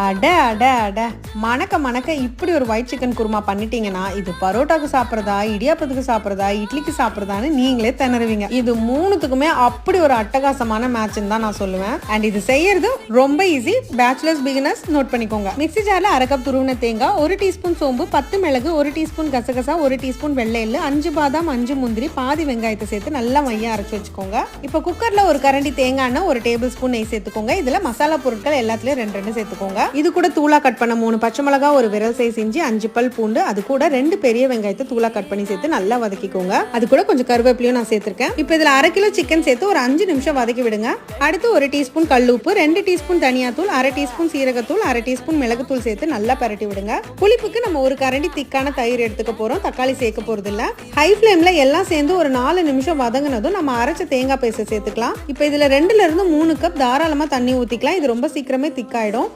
அட அட அட மணக்க மணக்க இப்படி ஒரு ஒயிட் சிக்கன் குருமா பண்ணிட்டீங்கன்னா இது பரோட்டாக்கு சாப்பிட்றதா, இடியாப்பத்துக்கு சாப்பிட்றதா, இட்லிக்கு சாப்பிட்றதான்னு நீங்களே திணறுவீங்க. இது மூணுத்துக்குமே அப்படி ஒரு அட்டகாசமான மேட்ச்னு தான் நான் சொல்லுவேன். அண்ட் இது செய்யறது ரொம்ப ஈஸி. பேச்சுலர்ஸ் பிகினர்ஸ் நோட் பண்ணிக்கோங்க. மிக்ஸி ஜார்ல 1/2 கப் துருவின தேங்காய், 1 டீஸ்பூன் சோம்பு, 10 மிளகு, 1 டீஸ்பூன் கசகசா, 1 டீஸ்பூன் வெள்ளை எள்ளு, 5 பாதாம், 5 முந்திரி, பாதி வெங்காயத்தை சேர்த்து நல்லா மையா அரைச்சு வச்சுக்கோங்க. இப்போ குக்கர்ல ஒரு கரண்டி தேங்காய் எண்ணெய், 1 டேபிள் ஸ்பூன் நெய் சேர்த்துக்கோங்க. இதுல மசாலா பொருட்கள் எல்லாத்துலயும் 2 சேர்த்துக்கோங்க. இது கூட தூளா கட் பண்ண 3 பச்சை மிளகா, ஒரு விரல் சைஸ் இஞ்சி, 5 பல் பூண்டு, அது கூட 2 பெரிய வெங்காயத்தை தூளா கட் பண்ணி சேர்த்து நல்லா வதக்கிக்கோங்க. அது கூட கொஞ்சம் கருவேப்பிலையும் நான் சேர்த்திருக்கேன். இப்போ இதுல 1/2 கிலோ சிக்கன் சேர்த்து ஒரு 5 நிமிஷம் வதக்கி விடுங்க. அடுத்து 1 டீஸ்பூன் கல்லுப்பு, 2 டீஸ்பூன் தனியாத்தூள், 1/2 டீஸ்பூன் சீரகத்தூள், 1/2 டீஸ்பூன் மிளகுத்தூள் சேர்த்து நல்லா பரட்டி விடுங்க. புளிப்புக்கு நம்ம ஒரு கரண்டி திக்கான தயிர் எடுத்துக்க போறோம். தக்காளி சேர்க்க போறது இல்ல. ஹை ஃபிளேம்ல எல்லாம் சேர்ந்து ஒரு 4 நிமிஷம் வதங்கினதும் நம்ம அரைச்ச தேங்காய் பேஸ்ட் சேர்த்துக்கலாம். இப்போ இதுல 2ல இருந்து 3 கப் தாராளமா தண்ணி ஊத்திக்கலாம். இது ரொம்ப சீக்கிரமே திக்காயிடும்.